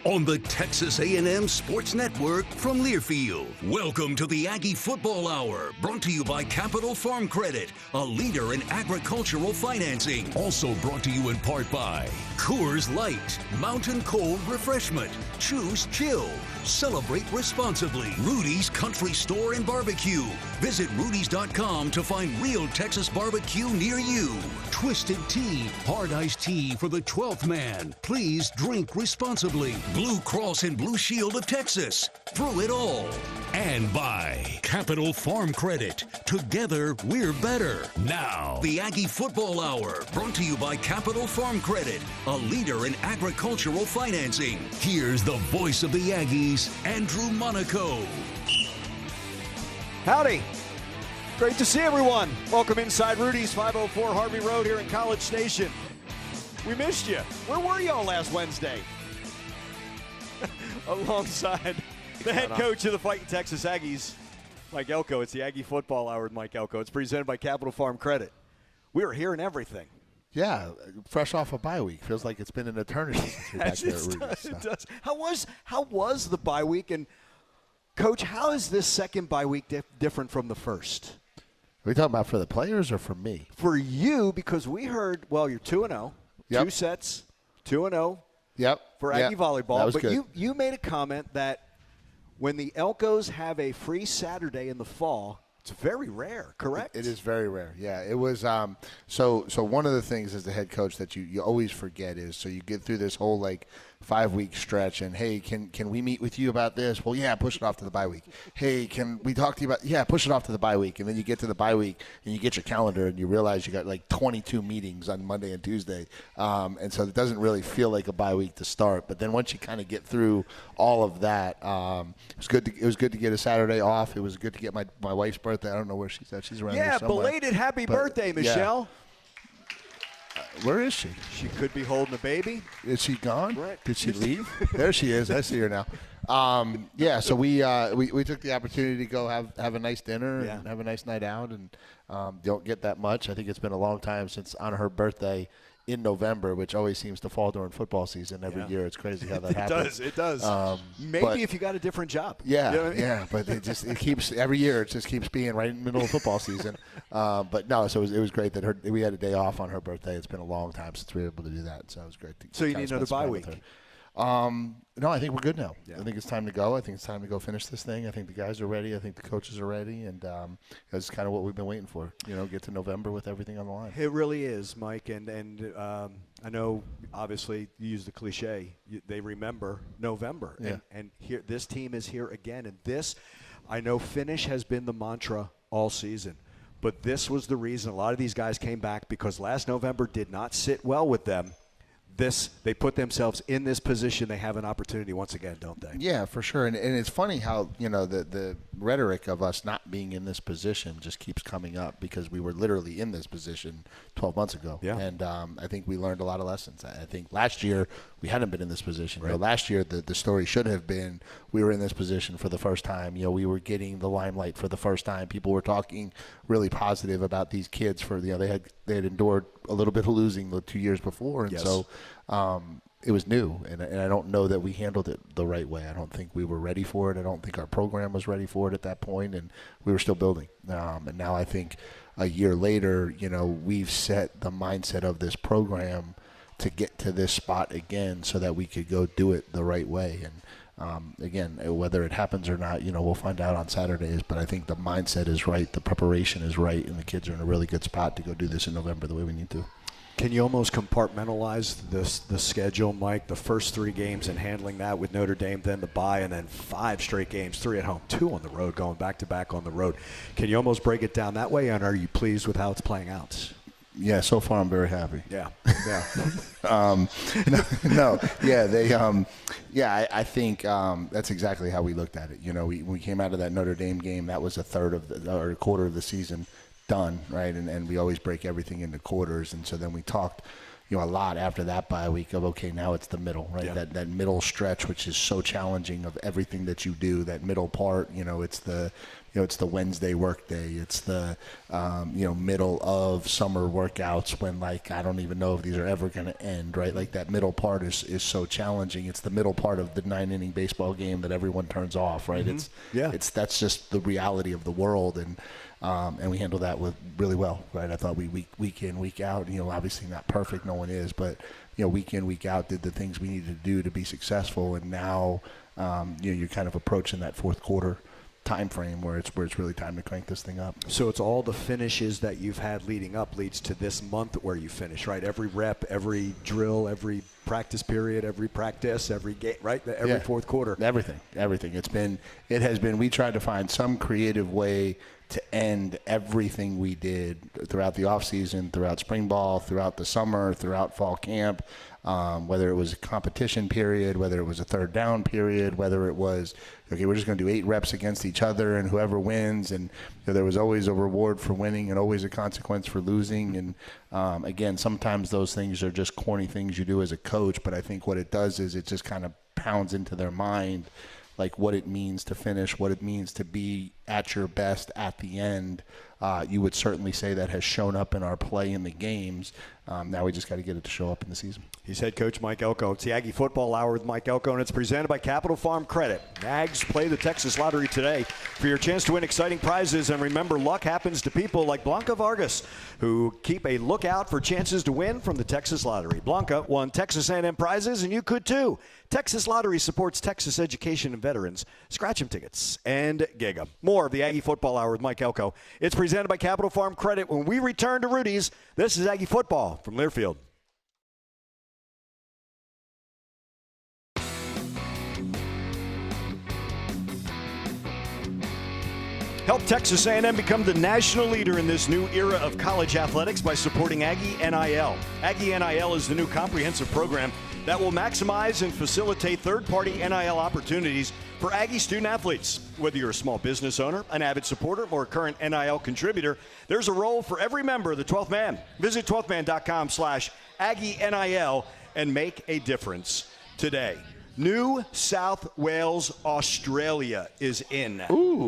on the Texas A&M Sports Network from Learfield. Welcome to the Aggie Football Hour, brought to you by Capital Farm Credit, a leader in agricultural financing. Also brought to you in part by Coors Light, Mountain Cold Refreshment. Choose chill. Celebrate responsibly. Rudy's Country Store and Barbecue. Visit rudys.com to find real Texas barbecue near you. Twisted Tea, hard iced tea for the 12th man. Please drink responsibly. Blue Cross and Blue Shield of Texas. Through it all. And by Capital Farm Credit. Together, we're better. Now, the Aggie Football Hour, brought to you by Capital Farm Credit, a leader in agricultural financing. Here's the voice of the Aggies, Andrew Monaco. Howdy. Great to see everyone. Welcome inside Rudy's, 504 Harvey Road here in College Station. We missed you. Where were y'all last Wednesday? Alongside the head coach of the Fighting Texas Aggies, Mike Elko. It's the Aggie Football Hour with Mike Elko. It's presented by Capital Farm Credit. We are hearing everything. Yeah, fresh off a bye week. Feels like it's been an eternity since you're back there at Rudy's. It does. How was the bye week? And, Coach, how is this second bye week different from the first? Are we talking about for the players or for me? For you, because we heard, well, you're 2-0. Yep. 2 sets, 2-0. Yep. For Aggie volleyball. That was but good. You made a comment that when the Elkos have a free Saturday in the fall, it's very rare, correct? It is very rare. Yeah, it was. So one of the things as the head coach that you always forget is, so you get through this whole 5-week stretch and, hey, can we meet with you about this? Well, yeah, push it off to the bye week. Hey, can we talk to you about, yeah, push it off to the bye week. And then you get to the bye week and you get your calendar and you realize you got 22 meetings on Monday and Tuesday. And so it doesn't really feel like a bye week to start. But then once you kind of get through all of that, it was good to get a Saturday off. It was good to get my wife's birthday. I don't know where she's at. She's around here somewhere. Belated happy birthday, Michelle. Yeah. Where is she? She could be holding a baby. Is she gone? Right. Did she leave? There she is. I see her now. So we took the opportunity to go have a nice dinner and have a nice night out, and don't get that much. I think it's been a long time since on her birthday in November, which always seems to fall during football season every year. It's crazy how that happens. It does. Maybe if you got a different job. Yeah, you know what I mean? yeah. But it keeps every year. It just keeps being right in the middle of football season. But no, so it was great that we had a day off on her birthday. It's been a long time since we were able to do that, so it was great. So you need another bye week. No, I think we're good now. Yeah. I think it's time to go. I think it's time to go finish this thing. I think the guys are ready. I think the coaches are ready, and that's kind of what we've been waiting for. Get to November with everything on the line. It really is, Mike, and I know obviously you use the cliche. They remember November, and here this team is here again, and this, I know, finish has been the mantra all season. But this was the reason a lot of these guys came back, because last November did not sit well with them. They put themselves in this position. They have an opportunity once again, don't they? Yeah, for sure. And it's funny how, the rhetoric of us not being in this position just keeps coming up, because we were literally in this position 12 months ago. Yeah. And I think we learned a lot of lessons. I think last year we hadn't been in this position. Right. Last year the story should have been we were in this position for the first time. We were getting the limelight for the first time. People were talking really positive about these kids for, they had endured a little bit of losing the 2 years before. And so it was new, and I don't know that we handled it the right way. I don't think we were ready for it. I don't think our program was ready for it at that point, and we were still building. And now I think a year later, we've set the mindset of this program to get to this spot again so that we could go do it the right way. And again, whether it happens or not, we'll find out on Saturdays, but I think the mindset is right, the preparation is right, and the kids are in a really good spot to go do this in November the way we need to. Can you almost compartmentalize the schedule, Mike? The first 3 games and handling that with Notre Dame, then the bye, and then 5 straight games, 3 at home, 2 on the road, going back-to-back on the road. Can you almost break it down that way, and are you pleased with how it's playing out? Yeah, so far I'm very happy. Yeah. I think that's exactly how we looked at it. We came out of that Notre Dame game. That was a quarter of the season done, right? And we always break everything into quarters. And so then we talked, a lot after that bye week of, okay, now it's the middle, right? Yeah. That middle stretch, which is so challenging of everything that you do, that middle part, it's the it's the Wednesday workday. It's the, middle of summer workouts when, like, I don't even know if these are ever going to end, right? Like, that middle part is so challenging. It's the middle part of the 9-inning baseball game that everyone turns off, right? That's just the reality of the world. And we handle that with really well, right? I thought we week in, week out, obviously not perfect, no one is, but week in, week out did the things we needed to do to be successful. And now, you're kind of approaching that fourth quarter time frame where it's really time to crank this thing up. So it's all the finishes that you've had leading up leads to this month where you finish, right? Every rep, every drill, every practice period, every practice, every game, right? Every fourth quarter. Everything. It has been, we tried to find some creative way to end everything we did throughout the off season, throughout spring ball, throughout the summer, throughout fall camp, whether it was a competition period, whether it was a third down period, whether it was, okay, we're just going to do 8 reps against each other and whoever wins. And there was always a reward for winning and always a consequence for losing. And again, sometimes those things are just corny things you do as a coach, but I think what it does is it just kind of pounds into their mind like what it means to finish, what it means to be at your best at the end. You would certainly say that has shown up in our play in the games. Now we just got to get it to show up in the season. He's head coach Mike Elko. It's the Aggie Football Hour with Mike Elko, and it's presented by Capital Farm Credit. Ags play the Texas Lottery today for your chance to win exciting prizes. And remember, luck happens to people like Blanca Vargas, who keep a lookout for chances to win from the Texas Lottery. Blanca won Texas A&M prizes, and you could too. Texas Lottery supports Texas education and veterans. Scratch 'em tickets and gig 'em. More of the Aggie Football Hour with Mike Elko. It's presented by Capital Farm Credit. When we return to Rudy's, this is Aggie Football from Learfield. Help Texas A&M become the national leader in this new era of college athletics by supporting Aggie NIL. Aggie NIL is the new comprehensive program that will maximize and facilitate third-party NIL opportunities for Aggie student-athletes. Whether you're a small business owner, an avid supporter, or a current NIL contributor, there's a role for every member of the 12th Man. Visit 12thman.com/Aggie NIL and make a difference today. New South Wales, Australia is in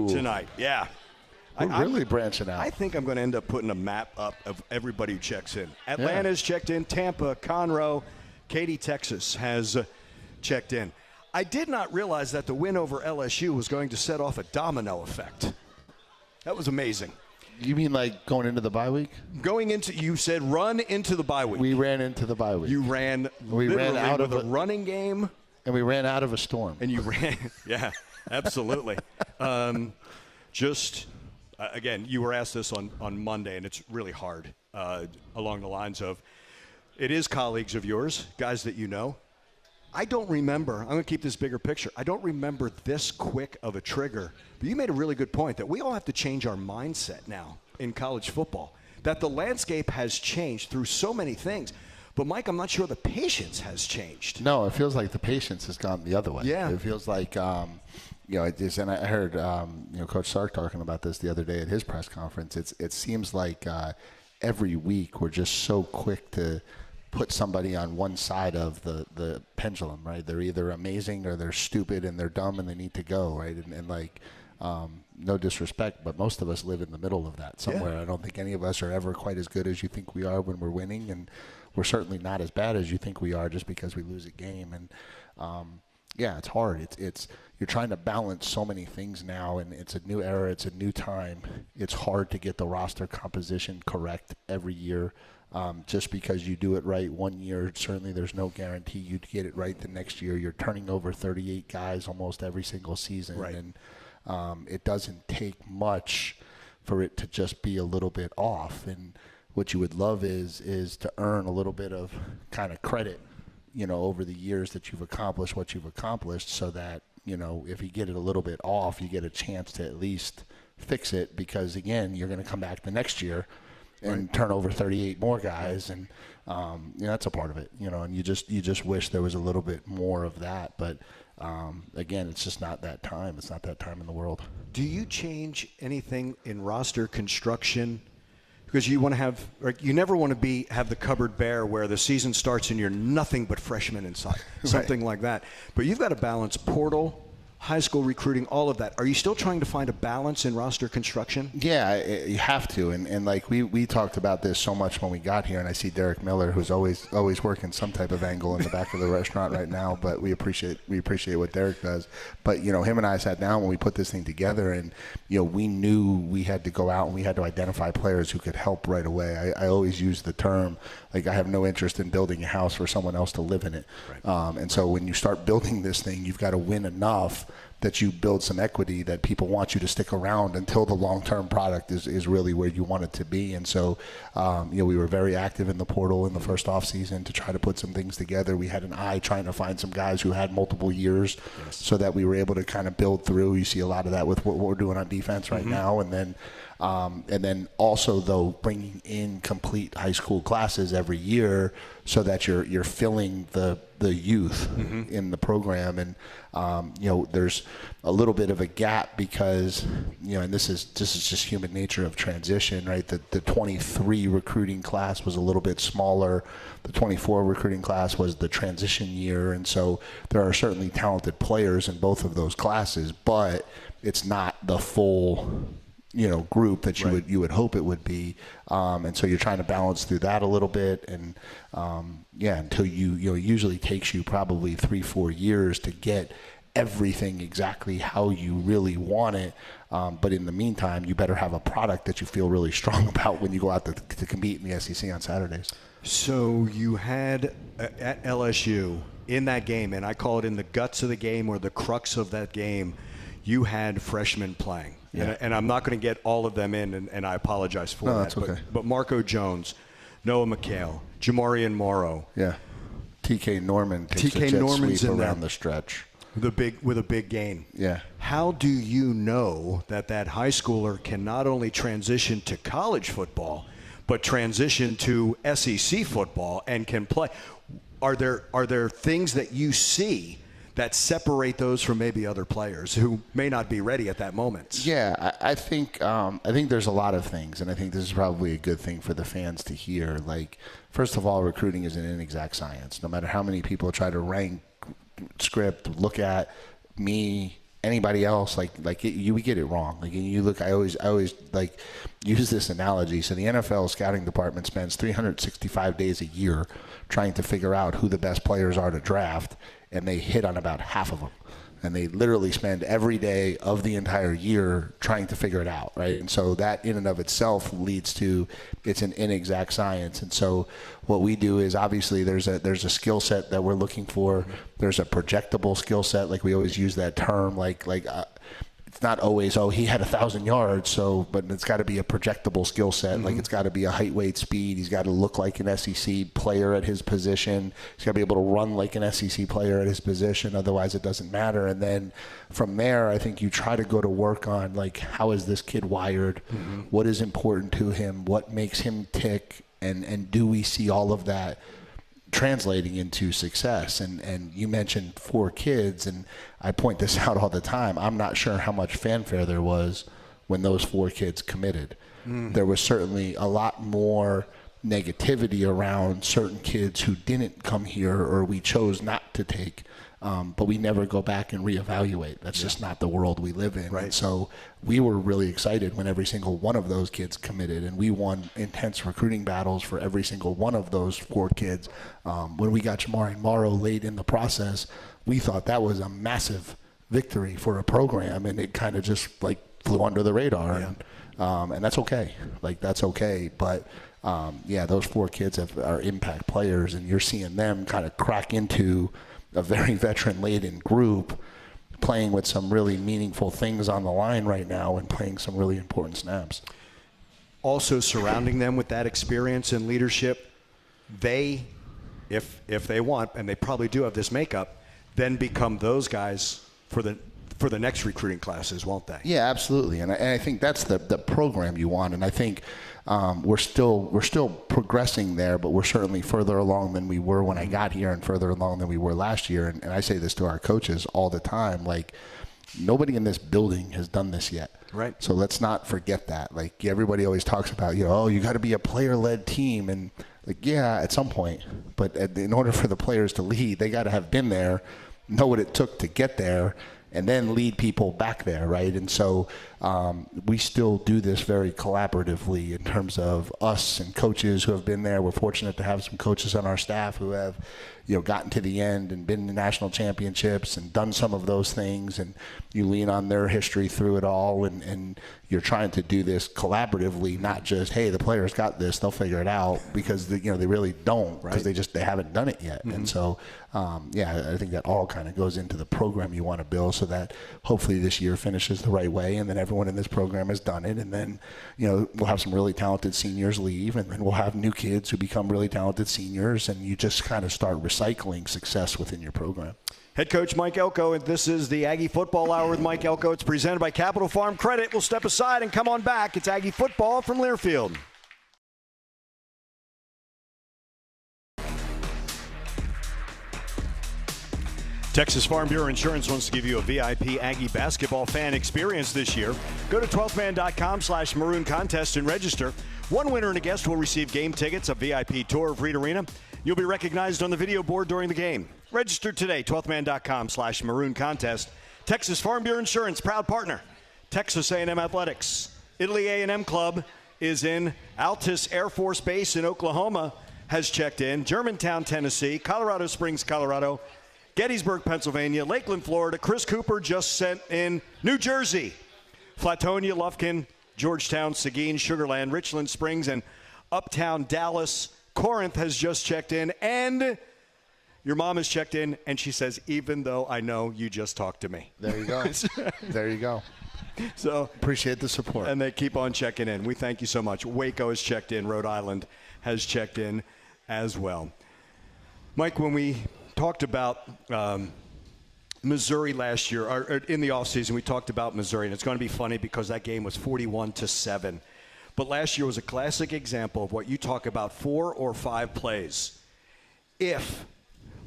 tonight. Yeah. We're really branching out. I think I'm going to end up putting a map up of everybody who checks in. Atlanta's checked in. Tampa, Conroe, Katy, Texas has checked in. I did not realize that the win over LSU was going to set off a domino effect. That was amazing. You mean like going into the bye week? You said run into the bye week. We ran into the bye week. We ran out of a running game. And we ran out of a storm. And you ran, yeah, absolutely. Again, you were asked this on Monday, and it's really hard along the lines of, it is colleagues of yours, guys that you know. I don't remember, I'm going to keep this bigger picture, I don't remember this quick of a trigger. But you made a really good point that we all have to change our mindset now in college football, that the landscape has changed through so many things. But, Mike, I'm not sure the patience has changed. No, it feels like the patience has gone the other way. Yeah. It feels like, and I heard, Coach Sark talking about this the other day at his press conference. It seems like every week we're just so quick to put somebody on one side of the pendulum, right? They're either amazing or they're stupid and they're dumb and they need to go, right? No disrespect, but most of us live in the middle of that somewhere. Yeah. I don't think any of us are ever quite as good as you think we are when we're winning, and we're certainly not as bad as you think we are just because we lose a game. And it's hard. It's you're trying to balance so many things now, and it's a new era. It's a new time. It's hard to get the roster composition correct every year. Just because you do it right one year, certainly there's no guarantee you'd get it right the next year. You're turning over 38 guys almost every single season, right. And it doesn't take much for it to just be a little bit off. And what you would love is to earn a little bit of kind of credit, over the years that you've accomplished what you've accomplished, so that, if you get it a little bit off, you get a chance to at least fix it, because, again, you're going to come back the next year and turn over 38 more guys, and that's a part of it, and you just wish there was a little bit more of that. But again, it's just not that time. It's not that time in the world. Do you change anything in roster construction? Because you want to have, you never want to have the cupboard bare where the season starts and you're nothing but freshmen inside, something like that. But you've got to balance portal high school recruiting, all of that. Are you still trying to find a balance in roster construction? Yeah, you have to. And like we talked about this so much when we got here, and I see Derek Miller, who's always working some type of angle in the back of the restaurant right now, but we appreciate what Derek does. But, him and I sat down when we put this thing together, and, we knew we had to go out and we had to identify players who could help right away. I always use the term, like, I have no interest in building a house for someone else to live in it. Right. And so when you start building this thing, you've got to win enough that you build some equity that people want you to stick around until the long-term product is really where you want it to be. And so, we were very active in the portal in the first offseason to try to put some things together. We had an eye trying to find some guys who had multiple years so that we were able to kind of build through. You see a lot of that with what we're doing on defense right now. And then also, though, bringing in complete high school classes every year so that you're filling the youth in the program. And there's a little bit of a gap because and this is just human nature of transition, right? The 23 recruiting class was a little bit smaller. The 24 recruiting class was the transition year, and so there are certainly talented players in both of those classes, but it's not the full group that you would hope it would be, and so you're trying to balance through that a little bit, and until it usually takes you probably 3-4 years to get everything exactly how you really want it, but in the meantime you better have a product that you feel really strong about when you go out to compete in the SEC on Saturdays. So you had at LSU in that game, and I call it in the guts of the game or the crux of that game, you had freshmen playing. Yeah. And I'm not going to get all of them in, and I apologize for that. That's okay. But Marco Jones, Noah McHale, Jamarian Morrow. Yeah. TK Norman takes a jet sweep around the stretch. With a big gain. Yeah. How do you know that high schooler can not only transition to college football, but transition to SEC football and can play? Are there things that you see that separate those from maybe other players who may not be ready at that moment? Yeah, I think there's a lot of things, and I think this is probably a good thing for the fans to hear. Like, first of all, recruiting is an inexact science. No matter how many people try to rank, script, look at me, anybody else, we get it wrong. Like, you look, I always like use this analogy. So the NFL scouting department spends 365 days a year trying to figure out who the best players are to draft, and they hit on about half of them. And they literally spend every day of the entire year trying to figure it out, right? And so that in and of itself leads to, it's an inexact science. And so what we do is, obviously there's a skill set that we're looking for. There's a projectable skill set, like we always use that term, it's not always, he had 1,000 yards, but it's got to be a projectable skill set. Like, it's got to be a height, weight, speed. He's got to look like an SEC player at his position. He's got to be able to run like an SEC player at his position. Otherwise, it doesn't matter. And then from there, I think you try to go to work on, like, how is this kid wired? What is important to him? What makes him tick? And do we see all of that translating into success? And you mentioned 4 kids, and I point this out all the time. I'm not sure how much fanfare there was when those 4 kids committed. There was certainly a lot more negativity around certain kids who didn't come here or we chose not to take. But we never go back and reevaluate. That's just not the world we live in. Right. And so we were really excited when every single one of those kids committed, and we won intense recruiting battles for every single one of those 4 kids. When we got Jamari Morrow late in the process, we thought that was a massive victory for a program, and it kind of just flew under the radar. Yeah. And that's okay. That's okay. But those 4 kids are impact players, and you're seeing them kind of crack into a very veteran-laden group, playing with some really meaningful things on the line right now and playing some really important snaps. Also surrounding them with that experience and leadership, they, if they want, and they probably do have this makeup, then become those guys for the next recruiting classes, won't they? Yeah, absolutely. And I think that's the program you want. And I think we're still progressing there, but we're certainly further along than we were when I got here and further along than we were last year. And I say this to our coaches all the time, nobody in this building has done this yet. Right. So let's not forget that. Everybody always talks about, you got to be a player-led team. And at some point, but in order for the players to lead, they got to have been there, know what it took to get there, and then lead people back there, right? And so we still do this very collaboratively in terms of us and coaches who have been there. We're fortunate to have some coaches on our staff who have, gotten to the end and been in national championships and done some of those things, and you lean on their history through it all, and you're trying to do this collaboratively, not just, hey, the players got this, they'll figure it out, because they really don't, because they haven't done it yet. And so I think that all kind of goes into the program you want to build, so that hopefully this year finishes the right way, and then everyone in this program has done it, and then we'll have some really talented seniors leave, and then we'll have new kids who become really talented seniors, and you just kind of start recycling success within your program. Head coach Mike Elko, and this is the Aggie Football Hour with Mike Elko. It's presented by Capital Farm Credit. We'll step aside and come on back. It's Aggie Football from Learfield. Texas Farm Bureau Insurance wants to give you a VIP Aggie basketball fan experience this year. Go to 12thman.com/maroon contest and register. One winner and a guest will receive game tickets, a VIP tour of Reed Arena. You'll be recognized on the video board during the game. Register today, 12thman.com/maroon contest. Texas Farm Bureau Insurance, proud partner. Texas A&M Athletics. Italy A&M Club is in. Altus Air Force Base in Oklahoma has checked in. Germantown, Tennessee. Colorado Springs, Colorado. Gettysburg, Pennsylvania. Lakeland, Florida. Chris Cooper just sent in New Jersey. Flatonia, Lufkin, Georgetown, Seguin, Sugar Land, Richland Springs, and Uptown Dallas. Corinth has just checked in, and your mom has checked in, and she says, even though I know you just talked to me. There you go. There you go. So appreciate the support. And they keep on checking in. We thank you so much. Waco has checked in. Rhode Island has checked in as well. Mike, when we talked about Missouri last year, or in the offseason, we talked about Missouri, and it's going to be funny because that game was 41-7. But last year was a classic example of what you talk about, 4 or 5 plays. If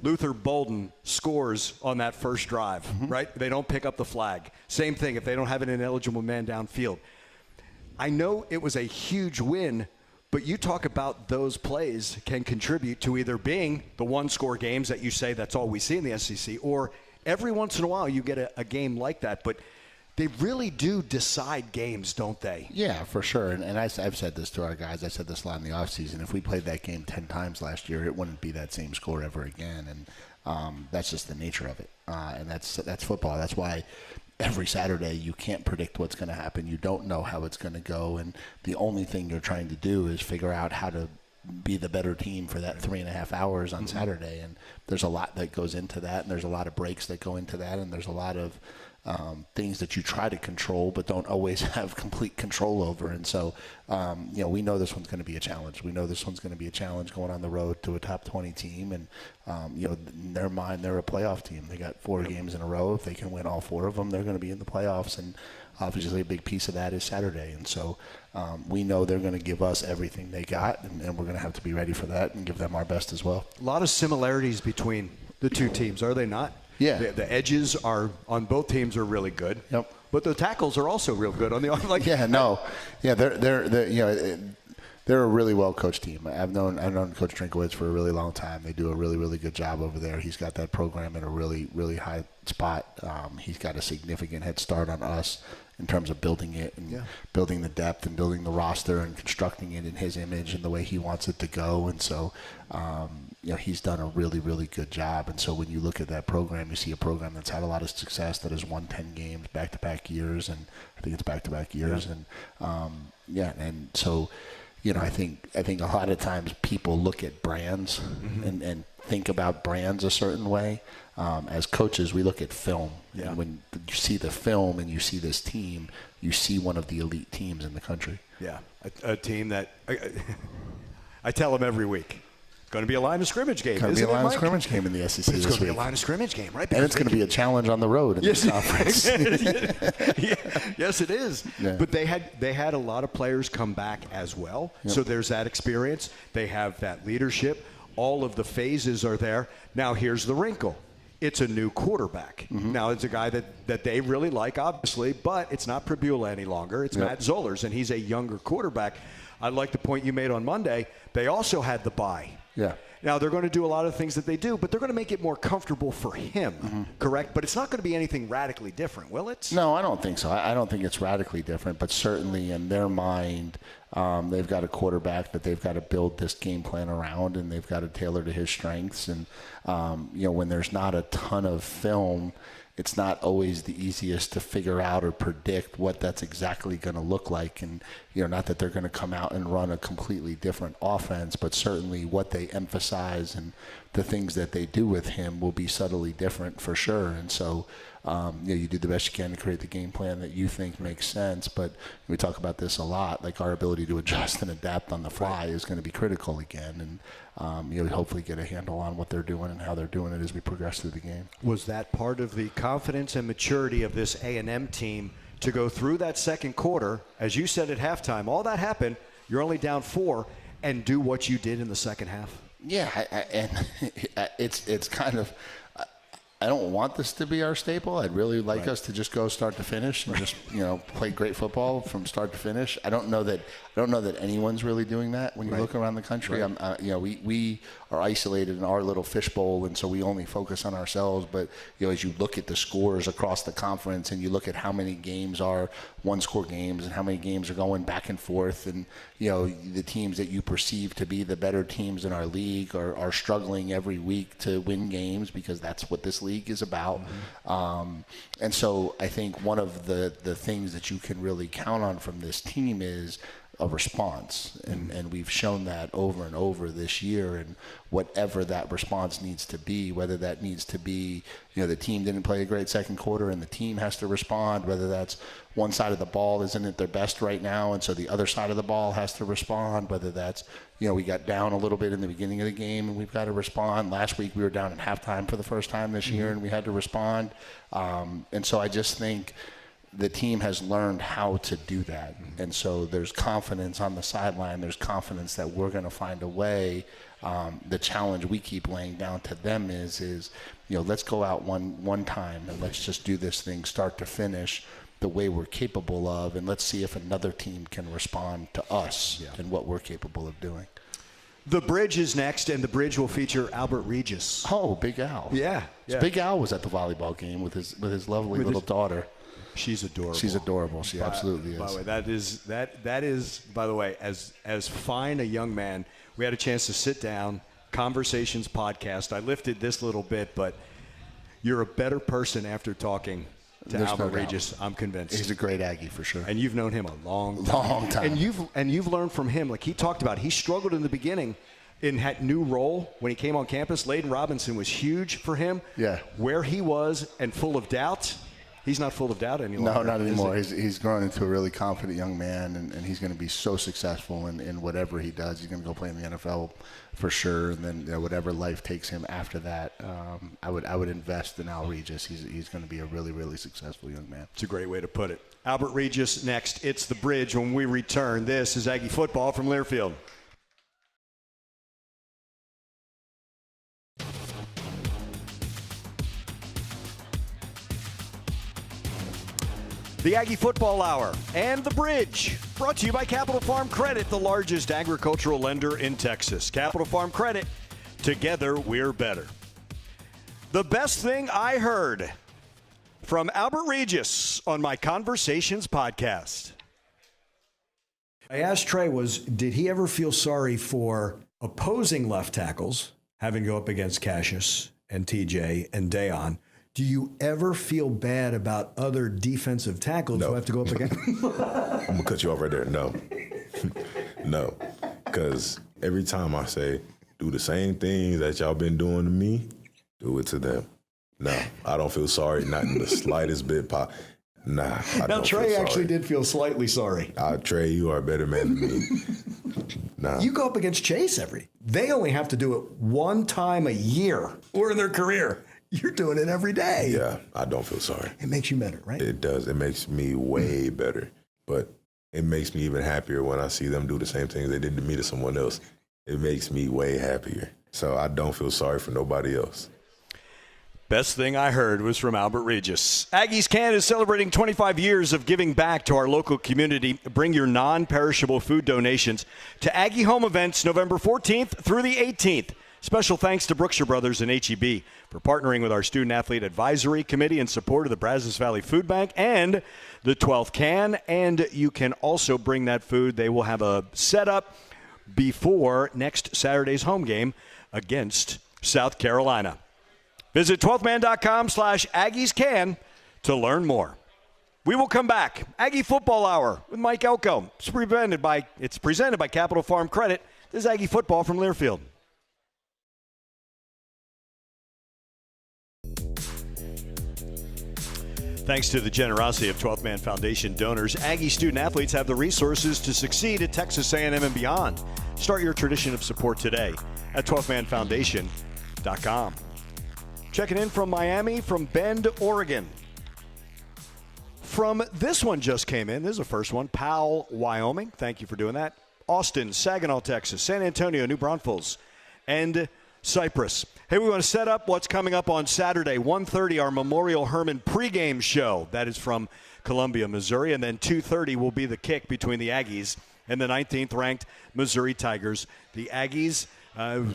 Luther Bolden scores on that first drive, right? They don't pick up the flag. Same thing if they don't have an ineligible man downfield. I know it was a huge win, but you talk about those plays can contribute to either being the one-score games that you say that's all we see in the SEC, or every once in a while you get a game like that. But they really do decide games, don't they? Yeah, for sure. And I've said this to our guys. I said this a lot in the offseason. If we played that game 10 times last year, it wouldn't be that same score ever again. And that's just the nature of it. And that's football. That's why every Saturday you can't predict what's going to happen. You don't know how it's going to go. And the only thing you're trying to do is figure out how to be the better team for that 3.5 hours on Saturday. And there's a lot that goes into that, and there's a lot of breaks that go into that, and there's a lot of things that you try to control but don't always have complete control over. And so, we know this one's going to be a challenge. We know this one's going to be a challenge going on the road to a top 20 team. And, in their mind, they're a playoff team. They got 4 games in a row. If they can win all 4 of them, they're going to be in the playoffs. And obviously a big piece of that is Saturday. And so we know they're going to give us everything they got, and we're going to have to be ready for that and give them our best as well. A lot of similarities between the two teams, are they not? Yeah. The edges are on both teams are really good. Yep. But the tackles are also real good on the other. They're a really well coached team. I've known Coach Drinkowitz for a really long time. They do a really, really good job over there. He's got that program in a really, really high spot. He's got a significant head start on us in terms of building it and building the depth and building the roster and constructing it in his image and the way he wants it to go. And so, he's done a really, really good job. And so when you look at that program, you see a program that's had a lot of success, that has won 10 games back-to-back years, and I think it's back-to-back years. Yeah. And and so, I think a lot of times people look at brands and think about brands a certain way. As coaches, we look at film. Yeah. And when you see the film and you see this team, you see one of the elite teams in the country. Yeah, a team that I tell them every week. Going to be a line of scrimmage game. Going to be a line of scrimmage game in the SEC this week. It's going to be a line of scrimmage game, right? And it's going to be a challenge on the road in this conference. Yes, it is. Yeah. But they had a lot of players come back as well. Yep. So there's that experience. They have that leadership. All of the phases are there. Now here's the wrinkle. It's a new quarterback. Now it's a guy that they really like, obviously, but it's not Prabula any longer. It's Matt Zollers, and he's a younger quarterback. I like the point you made on Monday. They also had the bye. Yeah. Now, they're going to do a lot of things that they do, but they're going to make it more comfortable for him, correct? But it's not going to be anything radically different, will it? No, I don't think so. I don't think it's radically different, but certainly in their mind, they've got a quarterback that they've got to build this game plan around, and they've got to tailor to his strengths. And, when there's not a ton of film, it's not always the easiest to figure out or predict what that's exactly going to look like. And, not that they're going to come out and run a completely different offense, but certainly what they emphasize and the things that they do with him will be subtly different for sure. And so, you do the best you can to create the game plan that you think makes sense. But we talk about this a lot, like our ability to adjust and adapt on the fly is going to be critical again. And, hopefully get a handle on what they're doing and how they're doing it as we progress through the game. Was that part of the confidence and maturity of this A&M team to go through that second quarter, as you said at halftime, all that happened, you're only down 4, and do what you did in the second half? Yeah, and it's kind of, I don't want this to be our staple. I'd really like us to just go start to finish and just play great football from start to finish. I don't know that anyone's really doing that when you look around the country. We are isolated in our little fishbowl, and so we only focus on ourselves. But as you look at the scores across the conference, and you look at how many games are one-score games and how many games are going back and forth, and the teams that you perceive to be the better teams in our league are struggling every week to win games because that's what this league is about. And so I think one of the things that you can really count on from this team is a response, and we've shown that over and over this year, and whatever that response needs to be, whether that needs to be the team didn't play a great second quarter and the team has to respond, whether that's one side of the ball isn't at their best right now and so the other side of the ball has to respond, whether that's we got down a little bit in the beginning of the game and we've got to respond. Last week we were down at halftime for the first time this year and we had to respond, and so I just think the team has learned how to do that. And so there's confidence on the sideline. There's confidence that we're going to find a way. The challenge we keep laying down to them is let's go out one time and let's just do this thing start to finish the way we're capable of, and let's see if another team can respond to us and what we're capable of doing. The Bridge is next, and the Bridge will feature Albert Regis. Oh, Big Al. Yeah. Big Al was at the volleyball game with his lovely little daughter. She's adorable. She's adorable. She absolutely is. By the way, that is by the way, as fine a young man. We had a chance to sit down, Conversations podcast. I lifted this little bit, but you're a better person after talking to Albert Regis. I'm convinced. He's a great Aggie for sure. And you've known him a long time. And you've learned from him. Like he talked about, he struggled in the beginning in that new role when he came on campus. Layden Robinson was huge for him. Yeah. Where he was and full of doubt. He's not full of doubt anymore. No, not anymore. He's grown into a really confident young man, and he's going to be so successful in whatever he does. He's going to go play in the NFL for sure, and then whatever life takes him after that, I would invest in Al Regis. He's going to be a really, really successful young man. It's a great way to put it. Albert Regis next. It's the Bridge when we return. This is Aggie Football from Learfield. The Aggie Football Hour and The Bridge, brought to you by Capital Farm Credit, the largest agricultural lender in Texas. Capital Farm Credit, together we're better. The best thing I heard from Albert Regis on my Conversations podcast. I asked Trey did he ever feel sorry for opposing left tackles, having to go up against Cassius and TJ and Dayon? Do you ever feel bad about other defensive tackles who have to go up against? I'm going to cut you off right there. No. No. Because every time I say, do the same things that y'all been doing to me, do it to them. No, I don't feel sorry, not in the slightest bit. Nah. Now, Trey actually did feel slightly sorry. Trey, you are a better man than me. Nah. You go up against Chase they only have to do it one time a year or in their career. You're doing it every day. Yeah, I don't feel sorry. It makes you better, right? It does. It makes me way better. But it makes me even happier when I see them do the same things they did to me to someone else. It makes me way happier. So I don't feel sorry for nobody else. Best thing I heard was from Albert Regis. Aggies Can is celebrating 25 years of giving back to our local community. Bring your non-perishable food donations to Aggie Home Events November 14th through the 18th. Special thanks to Brookshire Brothers and H-E-B for partnering with our Student Athlete Advisory Committee in support of the Brazos Valley Food Bank and the 12th Can. And you can also bring that food. They will have a setup before next Saturday's home game against South Carolina. Visit 12thman.com/AggiesCan to learn more. We will come back. Aggie Football Hour with Mike Elko. It's presented by Capital Farm Credit. This is Aggie Football from Learfield. Thanks to the generosity of 12th Man Foundation donors, Aggie student athletes have the resources to succeed at Texas A&M and beyond. Start your tradition of support today at 12thmanfoundation.com. Checking in from Miami, from Bend, Oregon. From this one just came in. This is the first one. Powell, Wyoming. Thank you for doing that. Austin, Saginaw, Texas. San Antonio, New Braunfels, and Cyprus. Hey, we want to set up what's coming up on Saturday, 1:30, our Memorial Hermann pregame show. That is from Columbia, Missouri. And then 2:30 will be the kick between the Aggies and the 19th-ranked Missouri Tigers. The Aggies,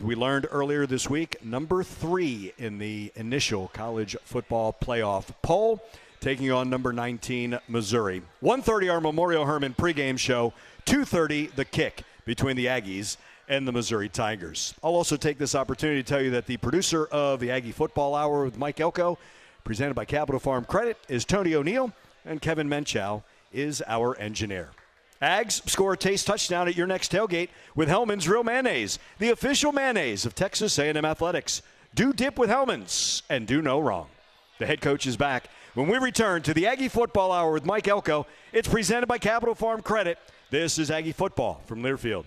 we learned earlier this week, number 3 in the initial college football playoff poll, taking on number 19, Missouri. 1:30, our Memorial Hermann pregame show. 2:30, the kick between the Aggies and the Missouri Tigers. I'll also take this opportunity to tell you that the producer of the Aggie Football Hour with Mike Elko, presented by Capital Farm Credit, is Tony O'Neill, and Kevin Menchow is our engineer. Ags, score a taste touchdown at your next tailgate with Hellman's Real Mayonnaise, the official mayonnaise of Texas A&M Athletics. Do dip with Hellman's and do no wrong. The head coach is back. When we return to the Aggie Football Hour with Mike Elko, it's presented by Capital Farm Credit. This is Aggie Football from Learfield.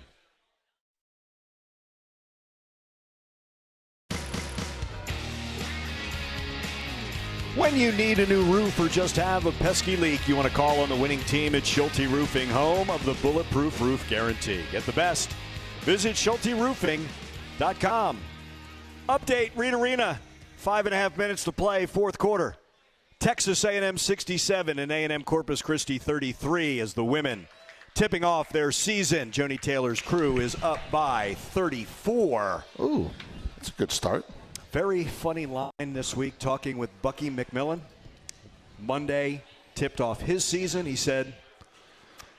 When you need a new roof or just have a pesky leak, you want to call on the winning team at Schulte Roofing, home of the Bulletproof Roof Guarantee. Get the best. Visit SchulteRoofing.com. Update, Reed Arena. 5.5 minutes to play, fourth quarter. Texas A&M 67 and A&M Corpus Christi 33 as the women tipping off their season. Joni Taylor's crew is up by 34. Ooh, that's a good start. Very funny line this week talking with Bucky McMillan. Monday tipped off his season. He said,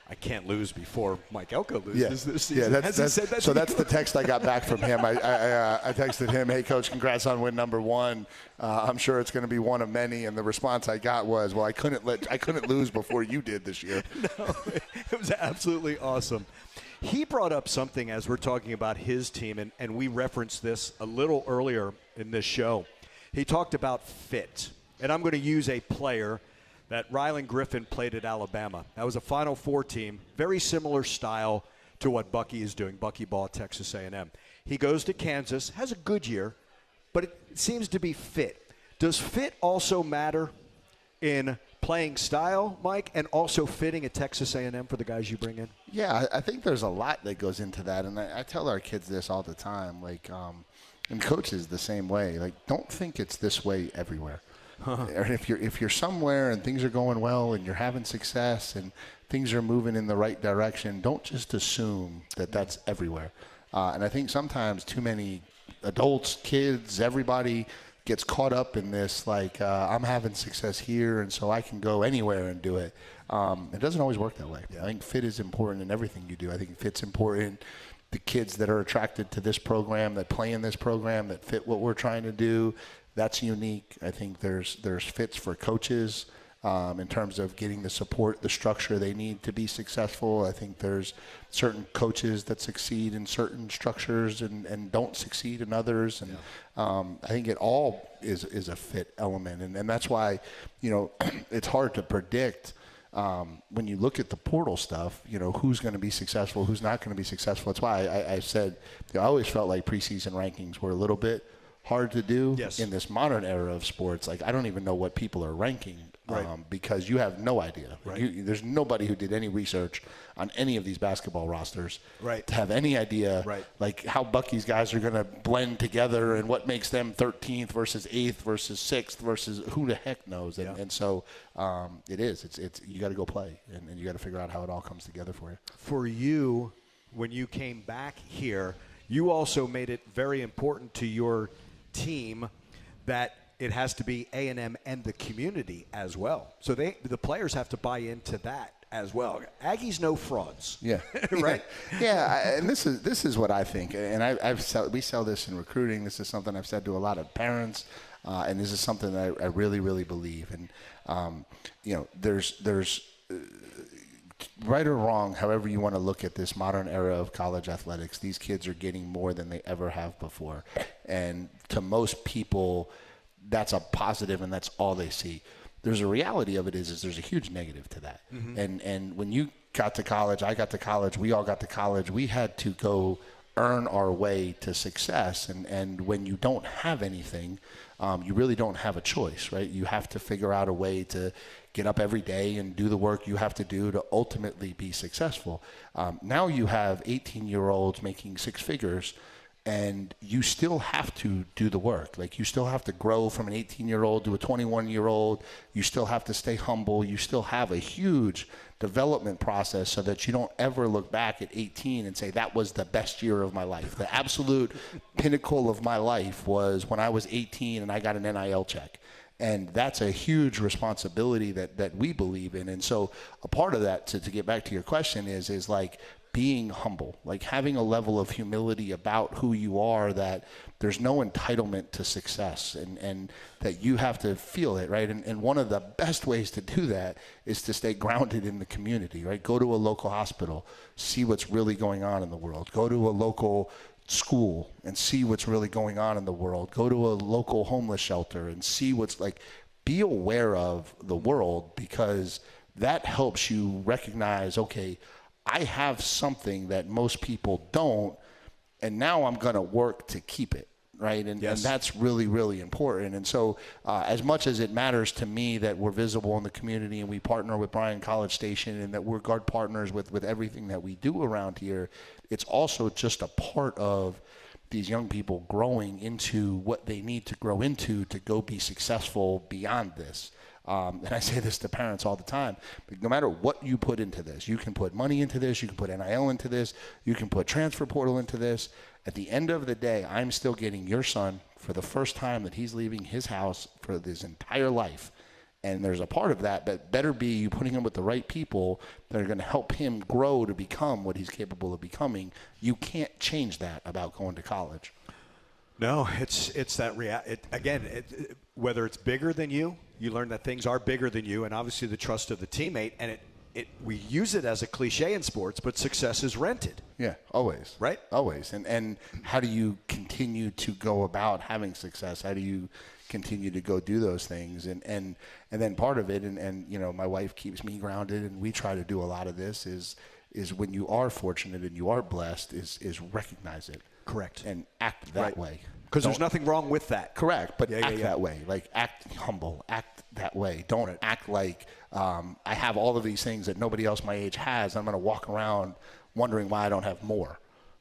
I can't lose before Mike Elko loses this season. Yeah, that's the text I got back from him. I texted him, hey, Coach, congrats on win number 1. I'm sure it's going to be one of many. And the response I got was, well, I couldn't lose before you did this year. No, it was absolutely awesome. He brought up something as we're talking about his team, and we referenced this a little earlier in this show. He talked about fit, and I'm going to use a player that Rylan Griffin played at Alabama. That was a Final Four team, very similar style to what Bucky is doing, Bucky Ball at Texas A&M. He goes to Kansas, has a good year, but it seems to be fit. Does fit also matter in playing style, Mike, and also fitting at Texas A&M for the guys you bring in? Yeah, I think there's a lot that goes into that, and I tell our kids this all the time, and coaches the same way. Don't think it's this way everywhere. Or if you're somewhere and things are going well and you're having success and things are moving in the right direction, don't just assume that that's everywhere. And I think sometimes too many adults, kids, everybody gets caught up in this, I'm having success here and so I can go anywhere and do it. It doesn't always work that way. Yeah. I think fit is important in everything you do. I think fit's important. The kids that are attracted to this program, that play in this program, that fit what we're trying to do, that's unique. I think there's fits for coaches in terms of getting the support, the structure they need to be successful. I think there's certain coaches that succeed in certain structures and don't succeed in others. And I think it all is a fit element. And that's why, it's hard to predict when you look at the portal stuff, who's going to be successful, who's not going to be successful. That's why I said, I always felt like preseason rankings were a little bit hard to do in this modern era of sports. I don't even know what people are ranking because you have no idea. Right. There's nobody who did any research on any of these basketball rosters to have any idea how Bucky's guys are going to blend together and what makes them 13th versus 8th versus 6th versus who the heck knows. And so it's you got to go play and you got to figure out how it all comes together for you. For you, when you came back here, you also made it very important to your team that it has to be A&M and the community as well. So the players have to buy into that as well. Aggies no frauds. Yeah. Right? Yeah, and this is what I think. And we sell this in recruiting. This is something I've said to a lot of parents, and this is something that I really, really believe. And, there's right or wrong, however you want to look at this modern era of college athletics, these kids are getting more than they ever have before. And to most people, that's a positive and that's all they see. There's a reality of it is there's a huge negative to that. Mm-hmm. And when you got to college, I got to college, we all got to college, we had to go earn our way to success. And when you don't have anything, you really don't have a choice, right? You have to figure out a way to get up every day and do the work you have to do to ultimately be successful. Now you have 18-year-olds making six figures, and you still have to do the work. Like, you still have to grow from an 18-year-old to a 21-year-old. You still have to stay humble. You still have a huge development process so that you don't ever look back at 18 and say, that was the best year of my life. The absolute pinnacle of my life was when I was 18 and I got an NIL check. And that's a huge responsibility that we believe in. And so a part of that, to get back to your question, is like being humble, like having a level of humility about who you are, that there's no entitlement to success, and that you have to feel it, right? And one of the best ways to do that is to stay grounded in the community, right? Go to a local hospital, see what's really going on in the world. Go to a local school and see what's really going on in the world. Go to a local homeless shelter and see what's like. Be aware of the world, because that helps you recognize, okay, I have something that most people don't, and now I'm going to work to keep it, right? And that's really, really important. And so as much as it matters to me that we're visible in the community and we partner with Bryan College Station and that we're guard partners with everything that we do around here, it's also just a part of these young people growing into what they need to grow into to go be successful beyond this. And I say this to parents all the time, but no matter what you put into this, you can put money into this, you can put NIL into this, you can put transfer portal into this. At the end of the day, I'm still getting your son for the first time that he's leaving his house for his entire life. And there's a part of that better be you putting him with the right people that are going to help him grow to become what he's capable of becoming. You can't change that about going to college. No, it's that whether it's bigger than you learn that things are bigger than you, and obviously the trust of the teammate. And we use it as a cliche in sports, but success is rented. Yeah, always. Right? Always. And how do you continue to go about having success? How do you continue to go do those things? And then part of it, and you know, my wife keeps me grounded, and we try to do a lot of this, is when you are fortunate and you are blessed, is recognize it. Correct. And act that way. Because there's nothing wrong with that. Correct, but act that way. Like, act humble, act that way. Don't act like I have all of these things that nobody else my age has. I'm going to walk around wondering why I don't have more.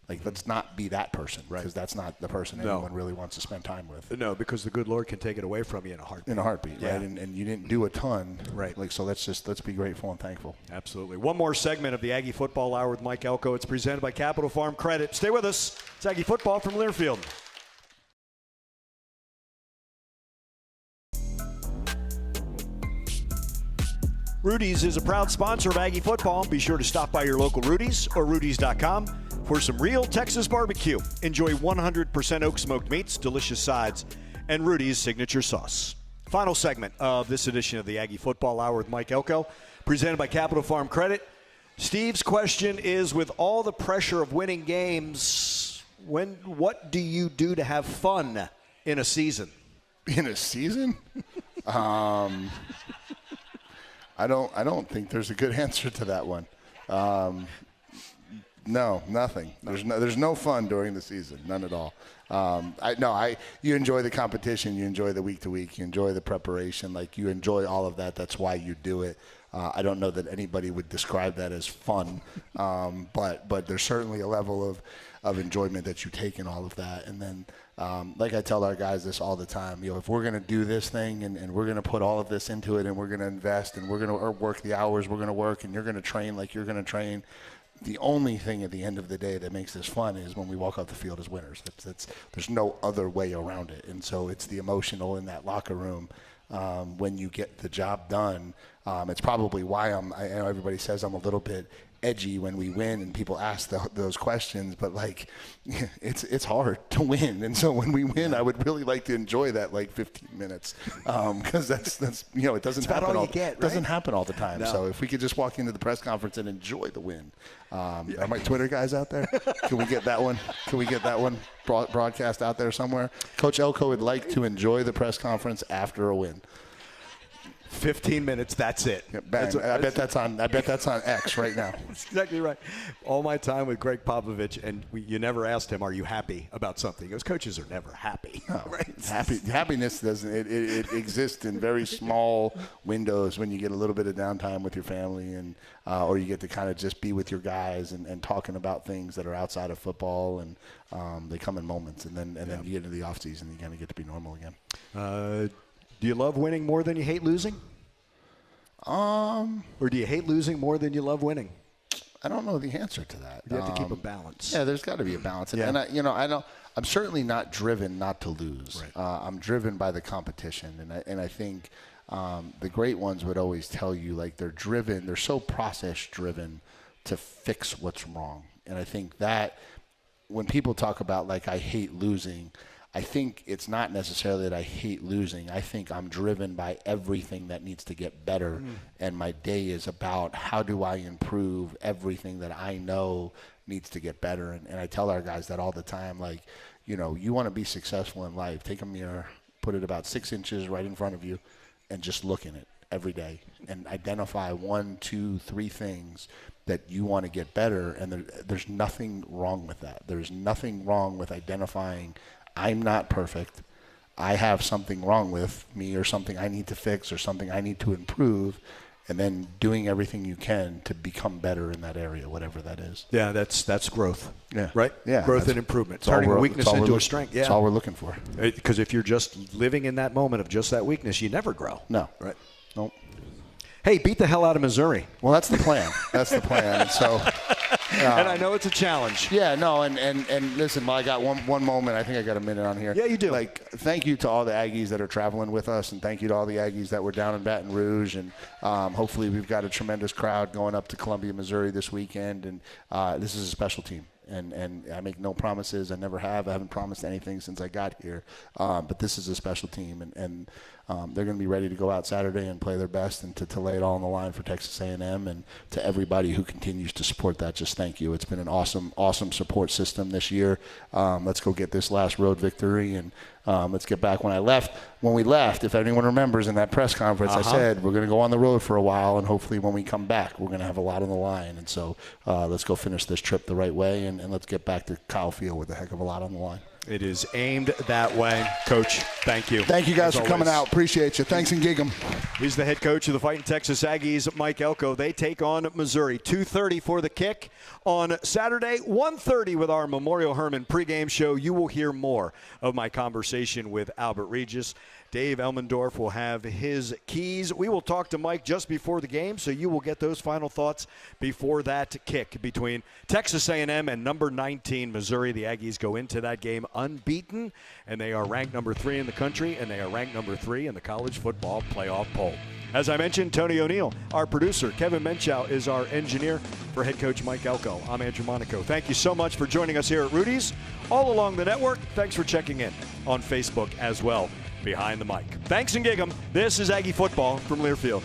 Like, let's not be that person, because that's not the person anyone really wants to spend time with. No, because the good Lord can take it away from you in a heartbeat. In a heartbeat, right? And you didn't do a ton. Right. Like, so let's be grateful and thankful. Absolutely. One more segment of the Aggie Football Hour with Mike Elko. It's presented by Capital Farm Credit. Stay with us. It's Aggie Football from Learfield. Rudy's is a proud sponsor of Aggie Football. Be sure to stop by your local Rudy's or Rudy's.com for some real Texas barbecue. Enjoy 100% oak smoked meats, delicious sides, and Rudy's signature sauce. Final segment of this edition of the Aggie Football Hour with Mike Elko, presented by Capital Farm Credit. Steve's question is, with all the pressure of winning games, what do you do to have fun in a season? In a season? I don't think there's a good answer to that one. No, nothing. There's no fun during the season, none at all. You enjoy the competition, you enjoy the week to week, you enjoy the preparation, like you enjoy all of that. That's why you do it. I don't know that anybody would describe that as fun, but there's certainly a level of enjoyment that you take in all of that. And then, like I tell our guys this all the time, if we're going to do this thing and we're going to put all of this into it and we're going to invest and we're going to work the hours we're going to work and you're going to train like you're going to train, the only thing at the end of the day that makes this fun is when we walk off the field as winners. There's no other way around it. And so it's the emotional in that locker room when you get the job done. It's probably why I know everybody says I'm a little bit edgy when we win and people ask those questions, but like it's hard to win, and so when we win I would really like to enjoy that like 15 minutes because that's it doesn't happen all, doesn't happen all the time. No. So if we could just walk into the press conference and enjoy the win. Are my Twitter guys out there? Can we get that one broadcast out there somewhere? Coach Elko would like to enjoy the press conference after a win. 15 minutes, that's it. Yeah, I bet that's on X right now. That's exactly right. All my time with Greg Popovich, and you never asked him, "Are you happy about something?" Because coaches are never happy. No, right? Happiness doesn't. It exists in very small windows when you get a little bit of downtime with your family, and or you get to kind of just be with your guys and talking about things that are outside of football, and they come in moments, and then you get into the off season, and you kind of get to be normal again. Do you love winning more than you hate losing? Or do you hate losing more than you love winning? I don't know the answer to that. You have to keep a balance. Yeah, there's got to be a balance. And I'm certainly not driven not to lose. Right. I'm driven by the competition, and I think the great ones would always tell you like they're so process driven to fix what's wrong. And I think that when people talk about like I hate losing, I think it's not necessarily that I hate losing. I think I'm driven by everything that needs to get better, and my day is about how do I improve everything that I know needs to get better. And I tell our guys that all the time, like, you want to be successful in life, take a mirror, put it about 6 inches right in front of you, and just look in it every day and identify 1, 2, 3 things that you want to get better. And there's nothing wrong with that. There's nothing wrong with identifying I'm not perfect. I have something wrong with me or something I need to fix or something I need to improve, and then doing everything you can to become better in that area, whatever that is. Yeah, that's growth. Yeah. Right? Yeah. Growth and improvement. Turning a weakness into a strength. Yeah. That's all we're looking for. Because if you're just living in that moment of just that weakness, you never grow. No. Right? Nope. Hey, beat the hell out of Missouri. Well, that's the plan. And so, and I know it's a challenge. Yeah, no, and listen, I got one moment. I think I got a minute on here. Yeah, you do. Like, thank you to all the Aggies that are traveling with us, and thank you to all the Aggies that were down in Baton Rouge, and hopefully we've got a tremendous crowd going up to Columbia, Missouri this weekend, and this is a special team. And I make no promises. I never have. I haven't promised anything since I got here. But this is a special team, and they're going to be ready to go out Saturday and play their best and to lay it all on the line for Texas A&M. And to everybody who continues to support that, just thank you. It's been an awesome support system this year. Let's go get this last road victory, and let's get back. When we left, if anyone remembers in that press conference, I said we're going to go on the road for a while, and hopefully when we come back, we're going to have a lot on the line. And so let's go finish this trip the right way, and let's get back to Kyle Field with a heck of a lot on the line. It is aimed that way. Coach, thank you. Thank you guys for coming out. Appreciate you. Thanks and gig 'em. He's the head coach of the Fighting Texas Aggies, Mike Elko. They take on Missouri. 2:30 for the kick on Saturday. 1:30 with our Memorial Hermann pregame show. You will hear more of my conversation with Albert Regis. Dave Elmendorf will have his keys. We will talk to Mike just before the game, so you will get those final thoughts before that kick between Texas A&M and number 19, Missouri. The Aggies go into that game unbeaten, and they are ranked number 3 in the country, and they are ranked number 3 in the college football playoff poll. As I mentioned, Tony O'Neill, our producer. Kevin Menchow is our engineer. For head coach Mike Elko, I'm Andrew Monaco. Thank you so much for joining us here at Rudy's. All along the network, thanks for checking in on Facebook as well. Behind the mic. Thanks and gig 'em. This is Aggie Football from Learfield.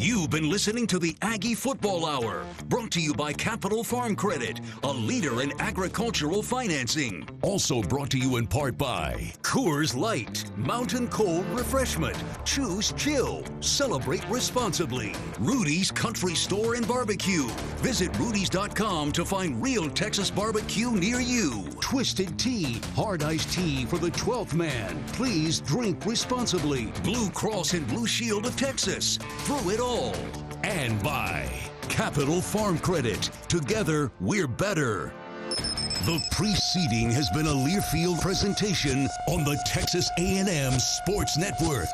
You've been listening to the Aggie Football Hour, brought to you by Capital Farm Credit, a leader in agricultural financing. Also brought to you in part by Coors Light, Mountain Cold Refreshment. Choose chill. Celebrate responsibly. Rudy's Country Store and Barbecue. Visit Rudy's.com to find real Texas barbecue near you. Twisted Tea, hard iced tea for the 12th man. Please drink responsibly. Blue Cross and Blue Shield of Texas. Through it all. And by Capital Farm Credit. Together, we're better. The preceding has been a Learfield presentation on the Texas A&M Sports Network.